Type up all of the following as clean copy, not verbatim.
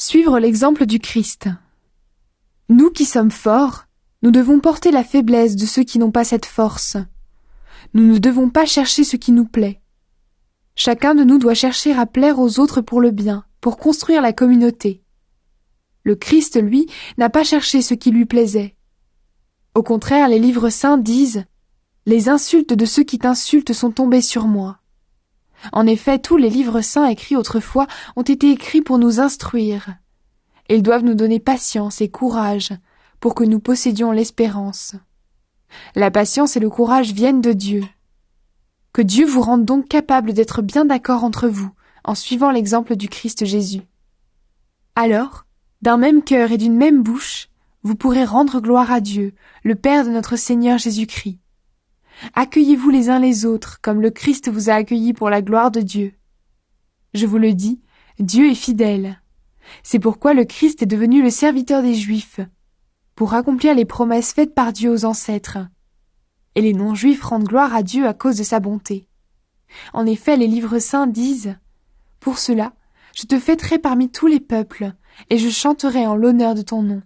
Suivre l'exemple du Christ. Nous qui sommes forts, nous devons porter la faiblesse de ceux qui n'ont pas cette force. Nous ne devons pas chercher ce qui nous plaît. Chacun de nous doit chercher à plaire aux autres pour le bien, pour construire la communauté. Le Christ, lui, n'a pas cherché ce qui lui plaisait. Au contraire, les livres saints disent « Les insultes de ceux qui t'insultent sont tombées sur moi ». En effet, tous les livres saints écrits autrefois ont été écrits pour nous instruire. Ils doivent nous donner patience et courage pour que nous possédions l'espérance. La patience et le courage viennent de Dieu. Que Dieu vous rende donc capable d'être bien d'accord entre vous, en suivant l'exemple du Christ Jésus. Alors, d'un même cœur et d'une même bouche, vous pourrez rendre gloire à Dieu, le Père de notre Seigneur Jésus-Christ. Accueillez-vous les uns les autres, comme le Christ vous a accueillis pour la gloire de Dieu. Je vous le dis, Dieu est fidèle. C'est pourquoi le Christ est devenu le serviteur des Juifs, pour accomplir les promesses faites par Dieu aux ancêtres. Et les non-juifs rendent gloire à Dieu à cause de sa bonté. En effet, les livres saints disent « Pour cela, je te fêterai parmi tous les peuples, et je chanterai en l'honneur de ton nom. »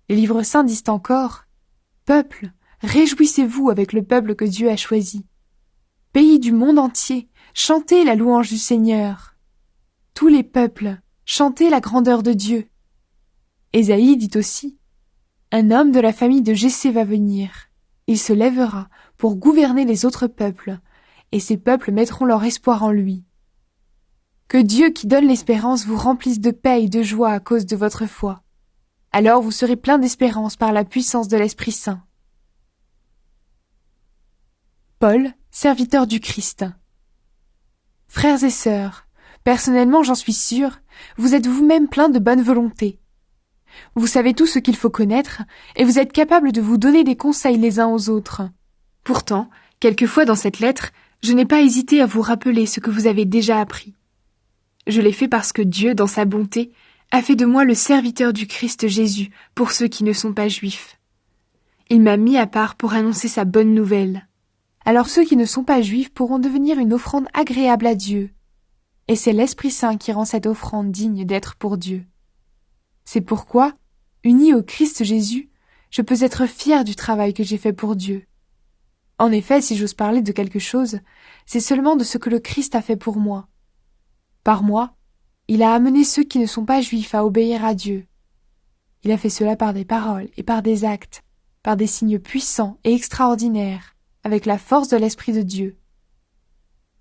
Les livres saints disent encore « Peuple, réjouissez-vous avec le peuple que Dieu a choisi. Pays du monde entier, chantez la louange du Seigneur. Tous les peuples, chantez la grandeur de Dieu. » Ésaïe dit aussi « Un homme de la famille de Jessé va venir. Il se lèvera pour gouverner les autres peuples, et ces peuples mettront leur espoir en lui. » Que Dieu qui donne l'espérance vous remplisse de paix et de joie à cause de votre foi. Alors vous serez plein d'espérance par la puissance de l'Esprit Saint. Paul, serviteur du Christ. Frères et sœurs, personnellement j'en suis sûr, vous êtes vous-même pleins de bonne volonté. Vous savez tout ce qu'il faut connaître, et vous êtes capables de vous donner des conseils les uns aux autres. Pourtant, quelquefois dans cette lettre, je n'ai pas hésité à vous rappeler ce que vous avez déjà appris. Je l'ai fait parce que Dieu, dans sa bonté, a fait de moi le serviteur du Christ Jésus pour ceux qui ne sont pas juifs. Il m'a mis à part pour annoncer sa bonne nouvelle. Alors ceux qui ne sont pas juifs pourront devenir une offrande agréable à Dieu. Et c'est l'Esprit Saint qui rend cette offrande digne d'être pour Dieu. C'est pourquoi, uni au Christ Jésus, je peux être fier du travail que j'ai fait pour Dieu. En effet, si j'ose parler de quelque chose, c'est seulement de ce que le Christ a fait pour moi. Par moi, il a amené ceux qui ne sont pas juifs à obéir à Dieu. Il a fait cela par des paroles et par des actes, par des signes puissants et extraordinaires, avec la force de l'Esprit de Dieu.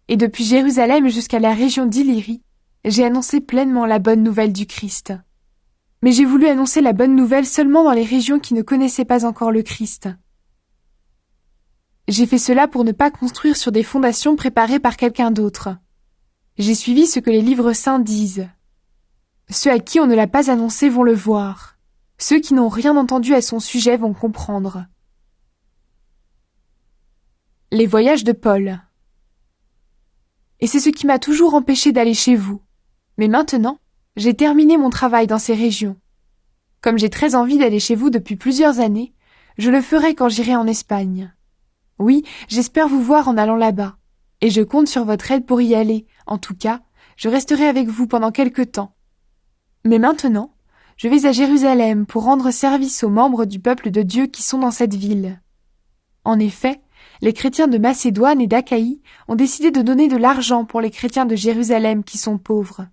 Et depuis Jérusalem jusqu'à la région d'Illyrie, j'ai annoncé pleinement la bonne nouvelle du Christ. Mais j'ai voulu annoncer la bonne nouvelle seulement dans les régions qui ne connaissaient pas encore le Christ. J'ai fait cela pour ne pas construire sur des fondations préparées par quelqu'un d'autre. J'ai suivi ce que les livres saints disent. Ceux à qui on ne l'a pas annoncé vont le voir. Ceux qui n'ont rien entendu à son sujet vont comprendre. Les voyages de Paul. Et c'est ce qui m'a toujours empêché d'aller chez vous. Mais maintenant, j'ai terminé mon travail dans ces régions. Comme j'ai très envie d'aller chez vous depuis plusieurs années, je le ferai quand j'irai en Espagne. Oui, j'espère vous voir en allant là-bas, et je compte sur votre aide pour y aller. En tout cas, je resterai avec vous pendant quelque temps. Mais maintenant, je vais à Jérusalem pour rendre service aux membres du peuple de Dieu qui sont dans cette ville. En effet, les chrétiens de Macédoine et d'Achaïe ont décidé de donner de l'argent pour les chrétiens de Jérusalem qui sont pauvres.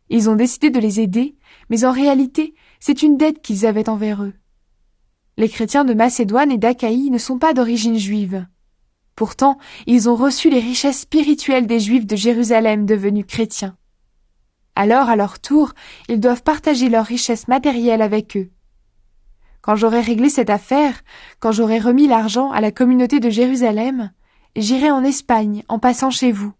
Ils ont décidé de les aider, mais en réalité, c'est une dette qu'ils avaient envers eux. Les chrétiens de Macédoine et d'Achaïe ne sont pas d'origine juive. Pourtant, ils ont reçu les richesses spirituelles des Juifs de Jérusalem devenus chrétiens. Alors, à leur tour, ils doivent partager leurs richesses matérielles avec eux. Quand j'aurai réglé cette affaire, quand j'aurai remis l'argent à la communauté de Jérusalem, j'irai en Espagne en passant chez vous.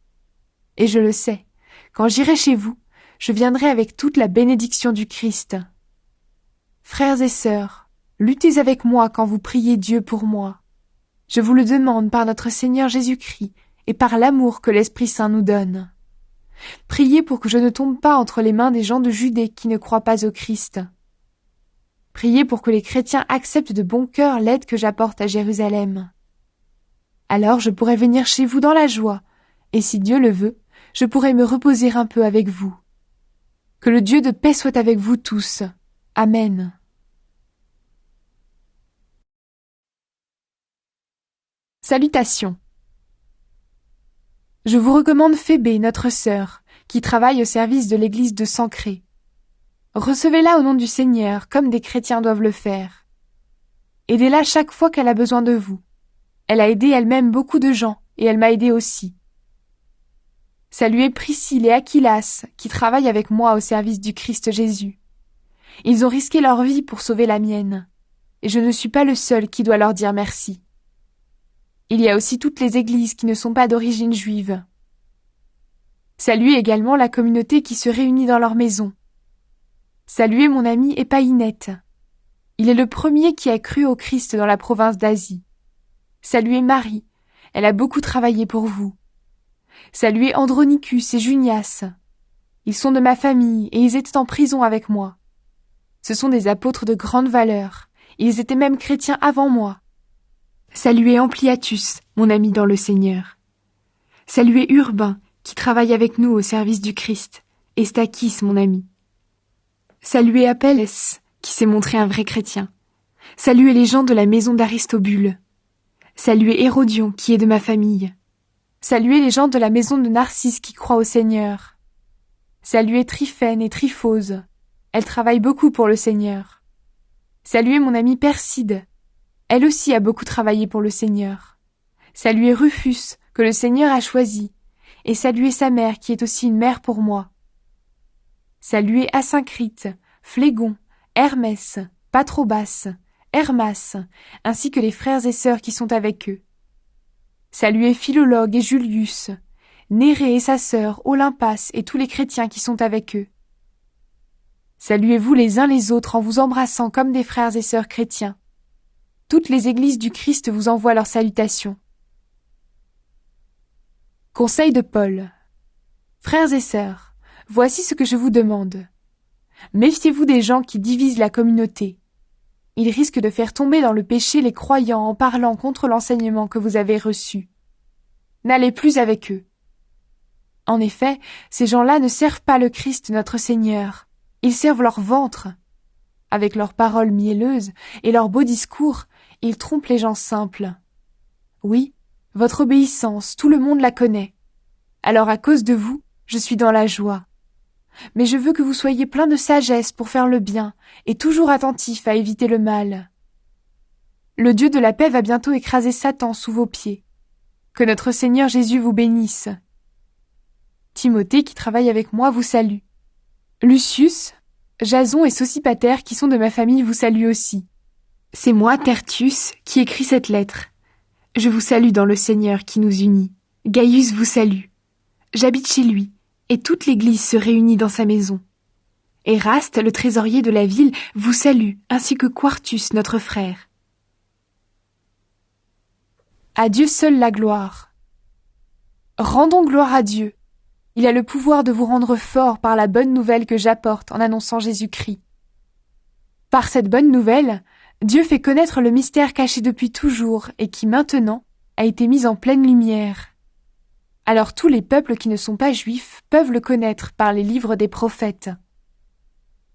Et je le sais, quand j'irai chez vous, je viendrai avec toute la bénédiction du Christ. Frères et sœurs, luttez avec moi quand vous priez Dieu pour moi. Je vous le demande par notre Seigneur Jésus-Christ et par l'amour que l'Esprit Saint nous donne. Priez pour que je ne tombe pas entre les mains des gens de Judée qui ne croient pas au Christ. Priez pour que les chrétiens acceptent de bon cœur l'aide que j'apporte à Jérusalem. Alors je pourrai venir chez vous dans la joie, et si Dieu le veut, je pourrai me reposer un peu avec vous. Que le Dieu de paix soit avec vous tous. Amen. Salutations. Je vous recommande Phébé, notre sœur, qui travaille au service de l'église de Sancré. Recevez-la au nom du Seigneur, comme des chrétiens doivent le faire. Aidez-la chaque fois qu'elle a besoin de vous. Elle a aidé elle-même beaucoup de gens, et elle m'a aidé aussi. Saluez Priscille et Aquilas, qui travaillent avec moi au service du Christ Jésus. Ils ont risqué leur vie pour sauver la mienne, et je ne suis pas le seul qui doit leur dire merci. Il y a aussi toutes les églises qui ne sont pas d'origine juive. Saluez également la communauté qui se réunit dans leur maison. Saluez mon ami Épaïnette. Il est le premier qui a cru au Christ dans la province d'Asie. Saluez Marie, elle a beaucoup travaillé pour vous. Saluez Andronicus et Junias. Ils sont de ma famille et ils étaient en prison avec moi. Ce sont des apôtres de grande valeur. Ils étaient même chrétiens avant moi. Saluez Ampliatus, mon ami dans le Seigneur. Saluez Urbain, qui travaille avec nous au service du Christ, et Stachys, mon ami. Saluez Apelles, qui s'est montré un vrai chrétien. Saluez les gens de la maison d'Aristobule. Saluez Hérodion, qui est de ma famille. Saluez les gens de la maison de Narcisse qui croient au Seigneur. Saluez Tryphène et Tryphose. Elles travaillent beaucoup pour le Seigneur. Saluez mon amie Perside. Elle aussi a beaucoup travaillé pour le Seigneur. Saluez Rufus, que le Seigneur a choisi, et saluez sa mère qui est aussi une mère pour moi. Saluez Asyncrite, Phlégon, Hermès, Patrobas, Hermas, ainsi que les frères et sœurs qui sont avec eux. Saluez Philologue et Julius, Nérée et sa sœur, Olympas et tous les chrétiens qui sont avec eux. Saluez-vous les uns les autres en vous embrassant comme des frères et sœurs chrétiens. Toutes les églises du Christ vous envoient leurs salutations. Conseil de Paul. Frères et sœurs, voici ce que je vous demande. Méfiez-vous des gens qui divisent la communauté. Ils risquent de faire tomber dans le péché les croyants en parlant contre l'enseignement que vous avez reçu. N'allez plus avec eux. En effet, ces gens-là ne servent pas le Christ notre Seigneur. Ils servent leur ventre. Avec leurs paroles mielleuses et leurs beaux discours, ils trompent les gens simples. Oui, votre obéissance, tout le monde la connaît. Alors à cause de vous, je suis dans la joie. Mais je veux que vous soyez pleins de sagesse pour faire le bien et toujours attentifs à éviter le mal. Le Dieu de la paix va bientôt écraser Satan sous vos pieds. Que notre Seigneur Jésus vous bénisse. Timothée, qui travaille avec moi, vous salue. Lucius, Jason et Sosipater, qui sont de ma famille, vous saluent aussi. C'est moi, Tertius, qui écris cette lettre. Je vous salue dans le Seigneur qui nous unit. Gaius vous salue. J'habite chez lui, et toute l'Église se réunit dans sa maison. Éraste, le trésorier de la ville, vous salue, ainsi que Quartus, notre frère. À Dieu seul la gloire. Rendons gloire à Dieu. Il a le pouvoir de vous rendre fort par la bonne nouvelle que j'apporte en annonçant Jésus-Christ. Par cette bonne nouvelle, Dieu fait connaître le mystère caché depuis toujours et qui maintenant a été mis en pleine lumière. Alors tous les peuples qui ne sont pas juifs peuvent le connaître par les livres des prophètes.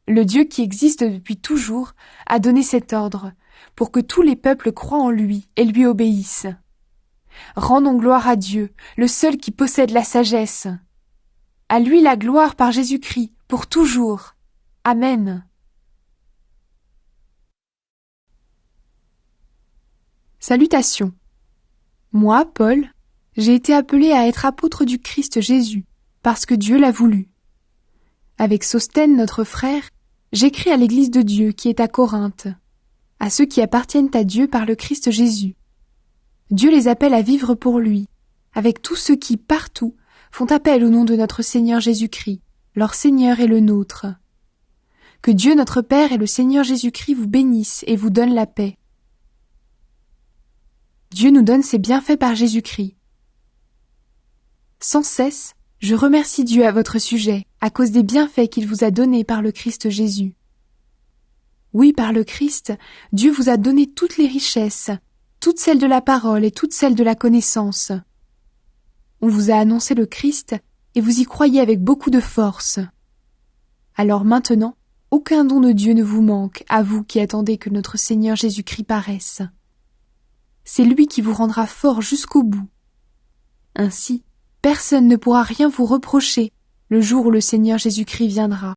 Le Dieu qui existe depuis toujours a donné cet ordre pour que tous les peuples croient en lui et lui obéissent. Rendons gloire à Dieu, le seul qui possède la sagesse. À lui la gloire par Jésus-Christ, pour toujours. Amen. Salutations. Moi, Paul, j'ai été appelé à être apôtre du Christ Jésus, parce que Dieu l'a voulu. Avec Sosthène, notre frère, j'écris à l'Église de Dieu qui est à Corinthe, à ceux qui appartiennent à Dieu par le Christ Jésus. Dieu les appelle à vivre pour lui, avec tous ceux qui, partout, font appel au nom de notre Seigneur Jésus-Christ, leur Seigneur et le nôtre. Que Dieu notre Père et le Seigneur Jésus-Christ vous bénissent et vous donnent la paix. Dieu nous donne ses bienfaits par Jésus-Christ. Sans cesse, je remercie Dieu à votre sujet, à cause des bienfaits qu'il vous a donnés par le Christ Jésus. Oui, par le Christ, Dieu vous a donné toutes les richesses, toutes celles de la parole et toutes celles de la connaissance. On vous a annoncé le Christ et vous y croyez avec beaucoup de force. Alors maintenant, aucun don de Dieu ne vous manque, à vous qui attendez que notre Seigneur Jésus-Christ paraisse. C'est lui qui vous rendra fort jusqu'au bout. Ainsi, personne ne pourra rien vous reprocher le jour où le Seigneur Jésus-Christ viendra.